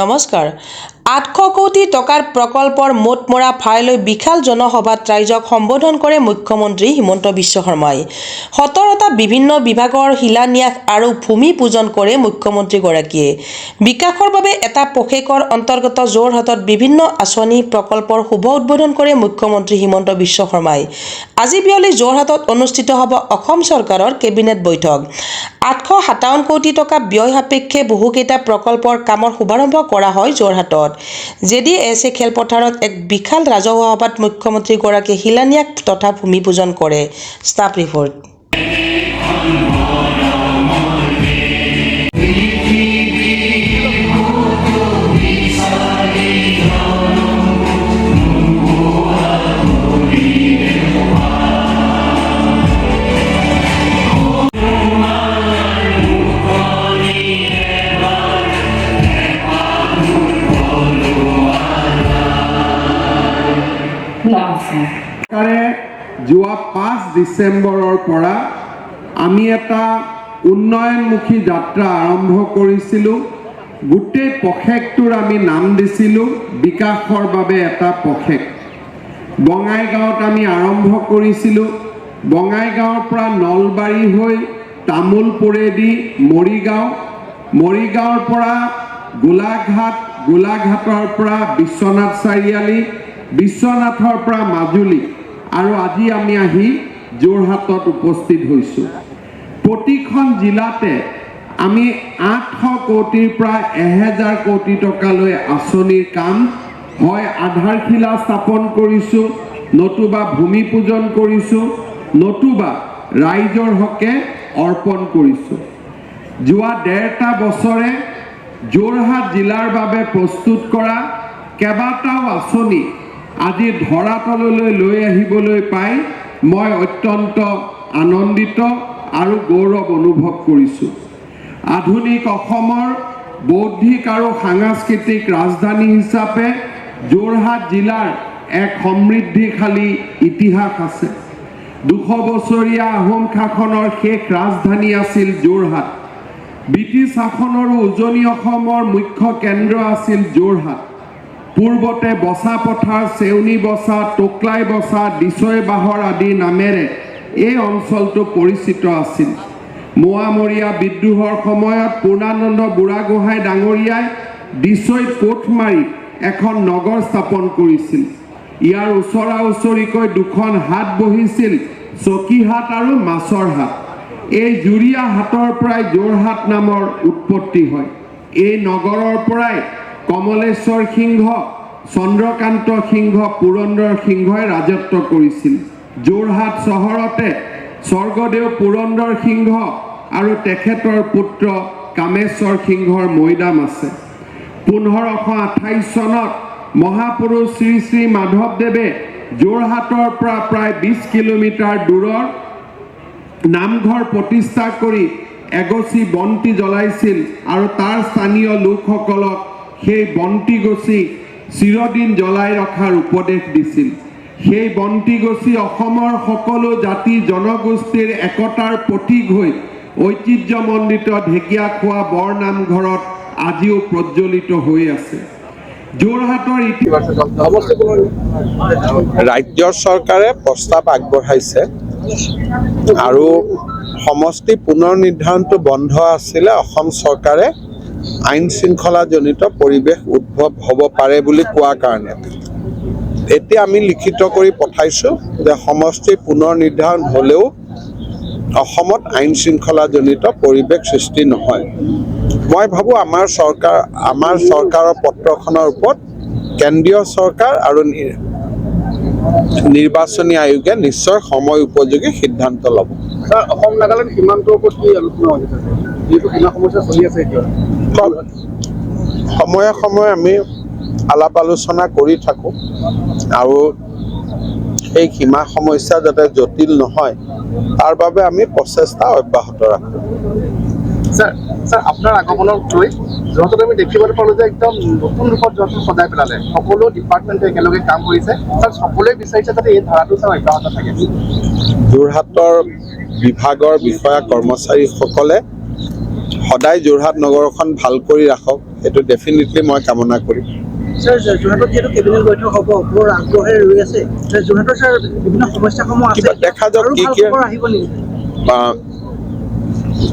নমস্কাৰ 800 কোটি টকাৰ প্ৰকল্পৰ মোটমৰা ফাইলৈ বিশাল জনসভাত ৰাইজক সম্বোধন কৰে মুখ্যমন্ত্ৰী হিমন্ত বিশ্ব শৰ্মাই 17টা বিভিন্ন বিভাগৰ শিলান্যাস আৰু ভূমি পূজন কৰে মুখ্যমন্ত্ৰীগৰাকীয়ে বিকাশৰ বাবে এটা পক্ষেকৰ অন্তৰ্গত যোৰহাটত বিভিন্ন আঁচনি প্ৰকল্পৰ শুভ উদ্বোধন কৰে মুখ্যমন্ত্ৰী হিমন্ত বিশ্ব শৰ্মাই আজি বিয়লি যোৰহাটত অনুষ্ঠিত হ'ব অসম চৰকাৰৰ কেবিনেট বৈঠক 857 কোটি টকা ব্যয় সাপেক্ষে বহুকেইটা প্ৰকল্পৰ কামৰ শুভাৰম্ভ কৰা হয় যোৰহাটত জেডিএছে খেলপথাৰত এক বিশাল ৰাজহুৱা সভাত মুখ্যমন্ত্ৰীগৰাকীয়ে শিলান্যাস তথা ভূমি পূজন কৰে ষ্টাফ ৰিপৰ্ট যোৱা 5 ডিচেম্বৰৰ পৰা আমি এটা উন্নয়নমুখী যাত্ৰা আৰম্ভ কৰিছিলোঁ গোটেই পক্ষেকটোৰ আমি নাম দিছিলোঁ বিকাশৰ বাবে এটা পক্ষেক বঙাইগাঁৱত আমি আৰম্ভ কৰিছিলোঁ বঙাইগাঁৱৰ পৰা নলবাৰী হৈ তামুলপুৰেদি মৰিগাঁৱৰ পৰা গোলাঘাটৰ পৰা বিশ্বনাথ চাৰিআলি বিশ্বনাথৰ পৰা মাজুলী আৰু আজি আমি আহি যোৰহাটত উপস্থিত হৈছোঁ প্ৰতিখন জিলাতে আমি 800 কোটিৰ পৰা 1000 কোটি টকালৈ আঁচনিৰ কাম হয় আধাৰশিলা স্থাপন কৰিছোঁ নতুবা ভূমি পূজন কৰিছোঁ নতুবা ৰাইজৰ হকে অৰ্পণ কৰিছোঁ যোৱা 1.5টা বছৰে যোৰহাট জিলাৰ বাবে প্ৰস্তুত কৰা কেইবাটাও আঁচনি আজি ধৰাতললৈ লৈ আহিবলৈ পাই মই অত্যন্ত আনন্দিত আৰু গৌৰৱ অনুভৱ কৰিছোঁ আধুনিক অসমৰ বৌদ্ধিক আৰু সাংস্কৃতিক ৰাজধানী হিচাপে যোৰহাট জিলাৰ এক সমৃদ্ধিশালী ইতিহাস আছে 200 বছৰীয়া আহোম শাসনৰ শেষ ৰাজধানী আছিল যোৰহাট ব্ৰিটিছ শাসনৰ উজনি অসমৰ মুখ্য কেন্দ্ৰ আছিল যোৰহাট পূৰ্বতে বসা পথাৰ চেউনি বসা টোকলাই বসা দিছৈ বাহৰ আদি নামেৰে এই অঞ্চলটো পৰিচিত আছিল মোৱামৰীয়া বিদ্ৰোহৰ সময়ত পূৰ্ণানন্দ বুঢ়াগোহাঁই ডাঙৰীয়াই দিছৈত কোঠ মাৰি এখন নগৰ স্থাপন কৰিছিল ইয়াৰ ওচৰা ওচৰিকৈ দুখন হাট বহিছিল চকীহাট আৰু মাছৰ হাট এই জুৰিয়া হাটৰ পৰাই যোৰহাট নামৰ উৎপত্তি হয় এই নগৰৰ পৰাই কমলেশ্বৰ সিংহ চন্দ্ৰকান্ত সিংহ পুৰন্দৰ সিংহই ৰাজত্ব কৰিছিল যোৰহাট চহৰতে স্বৰ্গদেউ পুৰন্দৰ সিংহ আৰু তেখেতৰ পুত্ৰ কামেশ্বৰ সিংহৰ মৈদাম আছে 1528 চনত মহাপুৰুষ শ্ৰী শ্ৰী মাধৱদেৱে যোৰহাটৰ পৰা প্ৰায় 20 কিলোমিটাৰ দূৰৰ নামঘৰ প্ৰতিষ্ঠা কৰি এগছি বন্তি জ্বলাইছিল আৰু তাৰ স্থানীয় লোকসকলক সেই বন্তি গছি চিৰদিন জ্বলাই ৰখাৰ উপদেশ দিছিল সেই বন্তি গছি অসমৰ সকলো জাতি জনগোষ্ঠীৰ একতাৰ প্ৰতীক হৈ ঐতিহ্যমণ্ডিত ঢেকীয়াখোৱা বৰ নামঘৰত আজিও প্ৰজ্বলিত হৈ আছে যোৰহাটৰ ৰাজ্য চৰকাৰে প্ৰস্তাৱ আগবঢ়াইছে আৰু সমষ্টি পুনৰ নিৰ্ধাৰণটো বন্ধ আছিলে অসম চৰকাৰে আইন শৃংখলাজনিত পৰিৱেশ উদ্ভৱ হ'ব পাৰে বুলি কোৱা কাৰণে এতিয়া আমি লিখিত কৰি পঠাইছোঁ যে সমষ্টি পুনৰ নিৰ্ধাৰণ হ'লেও অসমত আইন শৃংখলাজনিত পৰিৱেশ সৃষ্টি নহয় মই ভাবোঁ আমাৰ চৰকাৰৰ পত্ৰখনৰ ওপৰত কেন্দ্ৰীয় চৰকাৰ আৰু নিৰ্বাচনী আয়োগে নিশ্চয় সময় উপযোগী সিদ্ধান্ত ল'ব অসম নাগালেণ্ড সীমান্তৰ ওপৰত কি আলোচনা হৈছে যিটো সীমা সমস্যা চলি আছে এতিয়া সময়ে সময়ে আমি আলাপ আলোচনা কৰি থাকোঁ আৰু এই সীমা সমস্যা যাতে জটিল নহয় তাৰ বাবে আমি প্ৰচেষ্টা অব্যাহত ৰাখোঁ স্যাৰ আপোনাৰ আগমনৰ লৈ যোৰহাটত আমি দেখিবলৈ পালোঁ যে একদম নতুন ৰূপত যোৰহাটত সজাই পেলালে সকলো ডিপাৰ্টমেণ্টে একেলগে কাম কৰিছে স্যাৰ সকলোৱে বিচাৰিছে যাতে এই ধাৰাটো স্যাৰ অব্যাহত থাকে যোৰহাটৰ বিভাগৰ বিষয়া কৰ্মচাৰীসকলে সদায় যোৰহাট নগৰখন ভাল কৰি ৰাখক এইটো ডেফিনেটলি মই কামনা কৰিম। স্যাৰ যোৰহাটত যিহেতু কেবিনেট বৈঠক হ'ব বৰ আগ্ৰহেৰে ৰৈ আছে যোৰহাটৰ স্যাৰ বিভিন্ন সমস্যাসমূহ আছে কিবা দেখা যাওক আৰু কি ভাল কি খবৰ আহিব নেকি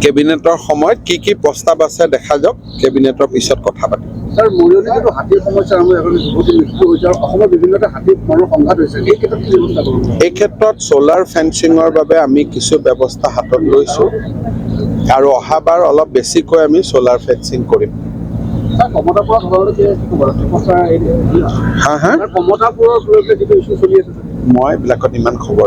কেবিনেটৰ সময়ত কি প্ৰস্তাৱ আছে দেখা যাওক, কেবিনেটৰ পিছত কথা পাতিম। স্যাৰ মৰিয়নি যিটো হাতীৰ সমস্যা আৰম্ভ এখন যুৱতী মৃত্যু হৈছে আৰু অসমৰ বিভিন্নটা হাতীৰ মনৰ সংঘাত হৈছে এই ক্ষেত্ৰত কি ব্যৱস্থা কৰিব? এই ক্ষেত্ৰত ছ'লাৰ ফেন্সিঙৰ বাবে আমি কিছু ব্যৱস্থা হাতত লৈছোঁ আৰু অহাবাৰ অলপ বেছিকৈ আমি ছ'লাৰ ফেন্সিং কৰিম। কমতাপুৰৰ হা কমতাপুৰৰ যিটো ইছ্যু চলি আছে মই এইবিলাকত ইমান খবৰ